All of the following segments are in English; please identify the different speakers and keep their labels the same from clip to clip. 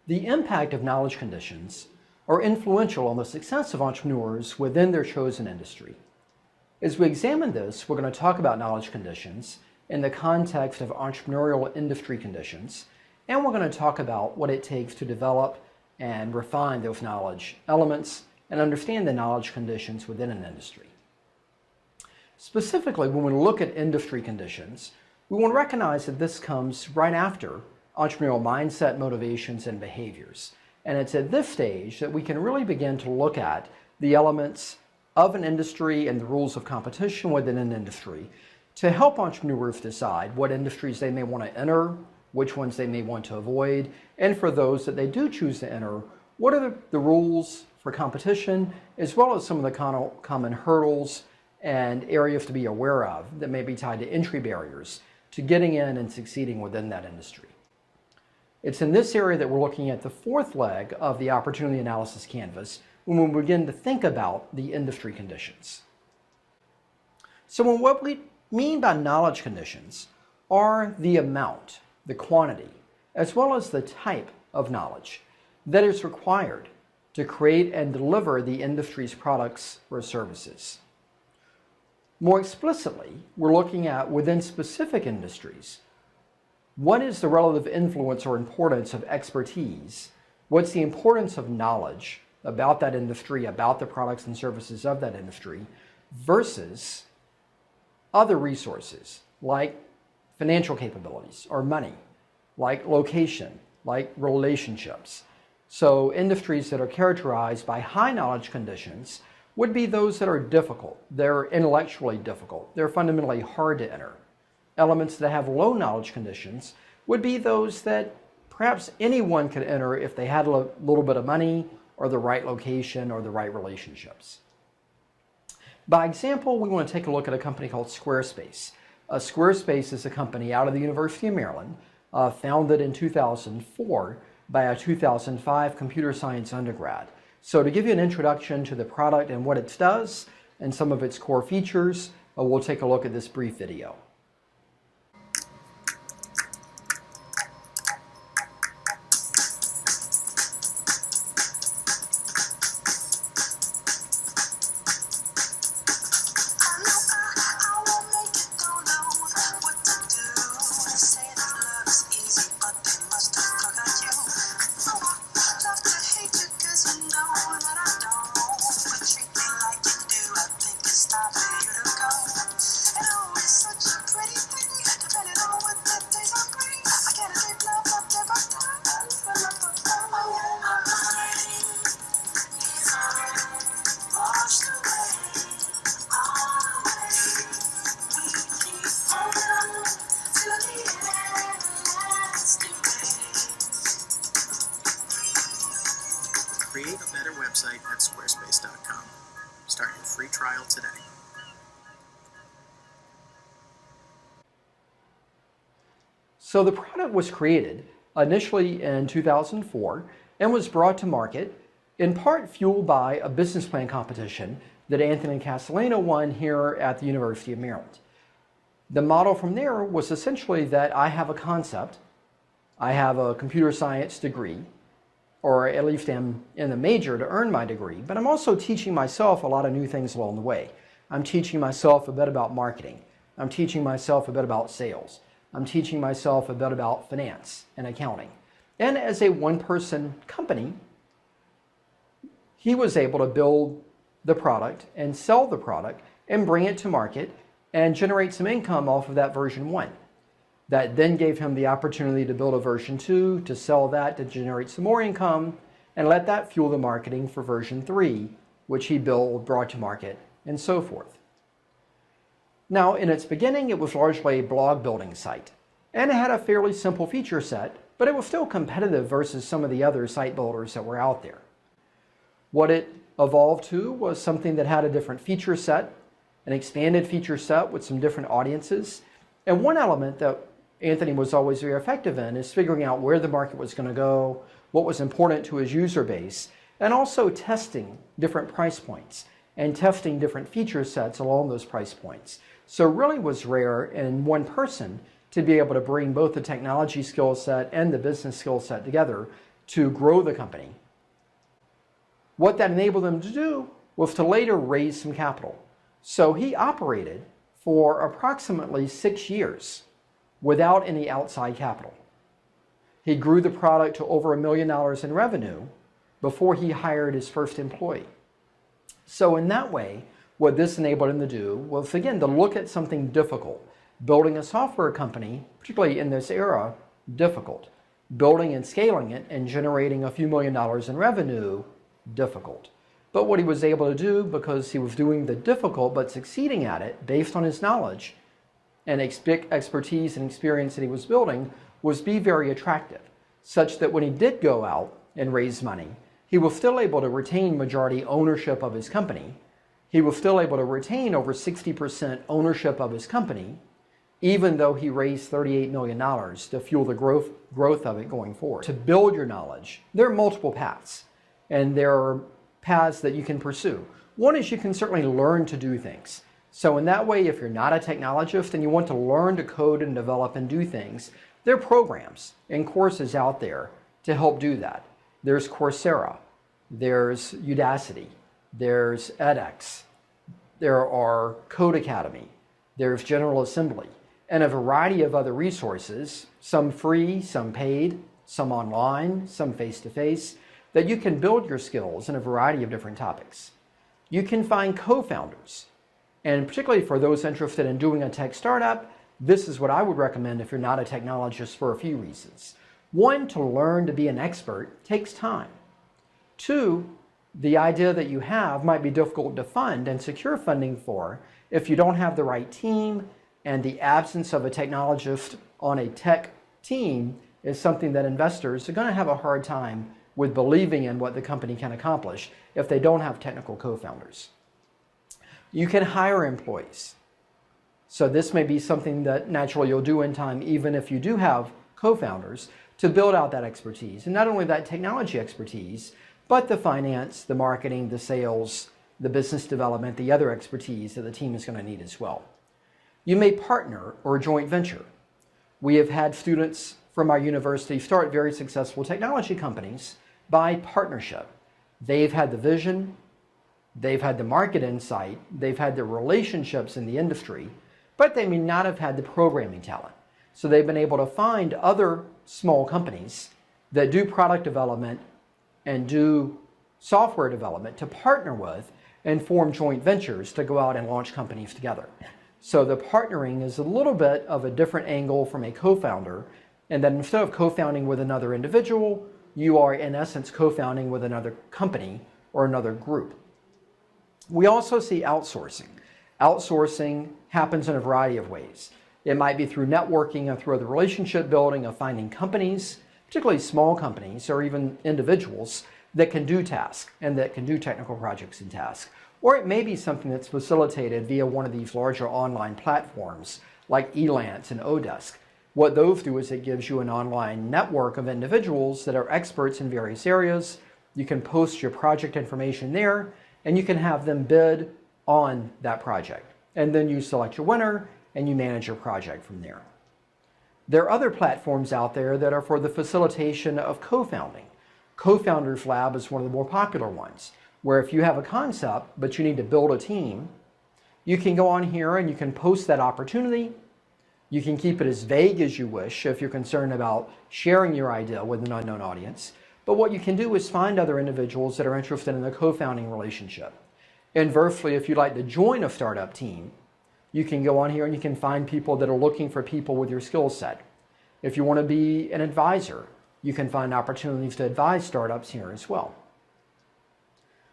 Speaker 1: The impact of knowledge conditions are influential on the success of entrepreneurs within their chosen industry. As we examine this, we're going to talk about knowledge conditions in the context of entrepreneurial industry conditions, and we're going to talk about what it takes to develop and refine those knowledge elements and understand the knowledge conditions within an industry. Specifically, when we look at industry conditions, we want to recognize that this comes right after entrepreneurial mindset, motivations, and behaviors. And it's at this stage that we can really begin to look at the elements of an industry and the rules of competition within an industry to help entrepreneurs decide what industries they may want to enter, which ones they may want to avoid, and for those that they do choose to enter, what are the rules for competition, as well as some of the common hurdles and areas to be aware of that may be tied to entry barriers to getting in and succeeding within that industry. It's in this area that we're looking at the fourth leg of the opportunity analysis canvas when we begin to think about the industry conditions. So what we mean by knowledge conditions are the amount, the quantity, as well as the type of knowledge that is required to create and deliver the industry's products or services. More explicitly, we're looking at within specific industries, what is the relative influence or importance of expertise? What's the importance of knowledge about that industry, about the products and services of that industry, versus other resources like financial capabilities or money, like location, like relationships. So industries that are characterized by high knowledge conditions would be those that are difficult. They're intellectually difficult. They're fundamentally hard to enter. Elements that have low knowledge conditions would be those that perhaps anyone could enter if they had a little bit of money or the right location or the right relationships. By example, we want to take a look at a company called Squarespace. Squarespace is a company out of the University of Maryland, founded in 2004 by a 2005 computer science undergrad. So to give you an introduction to the product and what it does and some of its core features, we'll take a look at this brief video.
Speaker 2: Create a better website at squarespace.com. Start your free trial today.
Speaker 1: So the product was created initially in 2004 and was brought to market in part fueled by a business plan competition that Anthony Castellano won here at the University of Maryland. The model from there was essentially that I have a concept, I have a computer science degree, or at least am in the major to earn my degree, but I'm also teaching myself a lot of new things along the way. I'm teaching myself a bit about marketing. I'm teaching myself a bit about sales. I'm teaching myself a bit about finance and accounting. And as a one-person company, he was able to build the product and sell the product and bring it to market and generate some income off of that version 1. That then gave him the opportunity to build a version 2, to sell that, to generate some more income, and let that fuel the marketing for version 3, which he brought to market, and so forth. Now, in its beginning, it was largely a blog building site, and it had a fairly simple feature set, but it was still competitive versus some of the other site builders that were out there. What it evolved to was something that had a different feature set, an expanded feature set with some different audiences, and one element that Anthony was always very effective in is figuring out where the market was going to go, what was important to his user base, and also testing different price points and testing different feature sets along those price points. So it really was rare in one person to be able to bring both the technology skill set and the business skill set together to grow the company. What that enabled him to do was to later raise some capital. So he operated for approximately 6 years without any outside capital. He grew the product to over $1 million in revenue before he hired his first employee. So in that way, what this enabled him to do was, again, to look at something difficult. Building a software company, particularly in this era, difficult. Building and scaling it and generating a few $1 million in revenue, difficult. But what he was able to do, because he was doing the difficult but succeeding at it based on his knowledge and expertise and experience that he was building, was be very attractive, such that when he did go out and raise money, he was still able to retain majority ownership of his company. He was still able to retain over 60% ownership of his company, even though he raised $38 million to fuel the growth of it going forward. To build your knowledge, there are multiple paths, and there are paths that you can pursue. One is you can certainly learn to do things. So in that way, if you're not a technologist and you want to learn to code and develop and do things, there are programs and courses out there to help do that. There's Coursera, there's Udacity, there's edX, there are Code Academy, there's General Assembly, and a variety of other resources, some free, some paid, some online, some face-to-face, that you can build your skills in a variety of different topics. You can find co-founders, and particularly for those interested in doing a tech startup, this is what I would recommend if you're not a technologist for a few reasons. One, to learn to be an expert takes time. Two, the idea that you have might be difficult to fund and secure funding for if you don't have the right team, and the absence of a technologist on a tech team is something that investors are going to have a hard time with believing in what the company can accomplish if they don't have technical co-founders. You can hire employees. So this may be something that naturally you'll do in time, even if you do have co-founders, to build out that expertise. And not only that technology expertise, but the finance, the marketing, the sales, the business development, the other expertise that the team is going to need as well. You may partner or joint venture. We have had students from our university start very successful technology companies by partnership. They've had the vision, they've had the market insight, they've had the relationships in the industry, but they may not have had the programming talent. So they've been able to find other small companies that do product development and do software development to partner with and form joint ventures to go out and launch companies together. So the partnering is a little bit of a different angle from a co-founder, and then instead of co-founding with another individual, you are in essence co-founding with another company or another group. We also see outsourcing. Outsourcing happens in a variety of ways. It might be through networking or through the relationship building of finding companies, particularly small companies or even individuals that can do tasks and that can do technical projects and tasks. Or it may be something that's facilitated via one of these larger online platforms like Elance and Odesk. What those do is it gives you an online network of individuals that are experts in various areas. You can post your project information there, and you can have them bid on that project. And then you select your winner, and you manage your project from there. There are other platforms out there that are for the facilitation of co-founding. Co-Founders Lab is one of the more popular ones, where if you have a concept, but you need to build a team, you can go on here and you can post that opportunity. You can keep it as vague as you wish if you're concerned about sharing your idea with an unknown audience. But what you can do is find other individuals that are interested in the co-founding relationship. Inversely, if you'd like to join a startup team, you can go on here and you can find people that are looking for people with your skill set. If you want to be an advisor, you can find opportunities to advise startups here as well.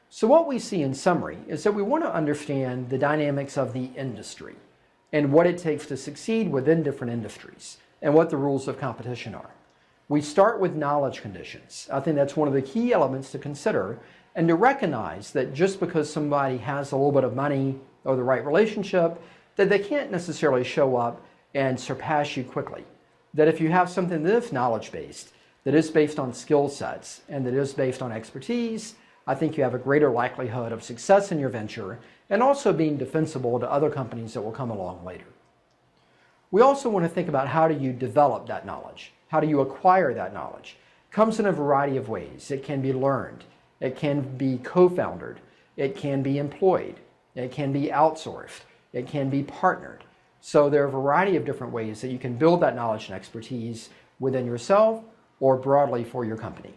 Speaker 1: So what we see in summary is that we want to understand the dynamics of the industry and what it takes to succeed within different industries and what the rules of competition are. We start with knowledge conditions. I think that's one of the key elements to consider, and to recognize that just because somebody has a little bit of money or the right relationship, that they can't necessarily show up and surpass you quickly. That if you have something that is knowledge-based, that is based on skill sets, and that is based on expertise, I think you have a greater likelihood of success in your venture and also being defensible to other companies that will come along later. We also want to think about how do you develop that knowledge? How do you acquire that knowledge? comes in a variety of ways. It can be learned. It can be co-foundered. It can be employed. It can be outsourced. It can be partnered. So there are a variety of different ways that you can build that knowledge and expertise within yourself or broadly for your company.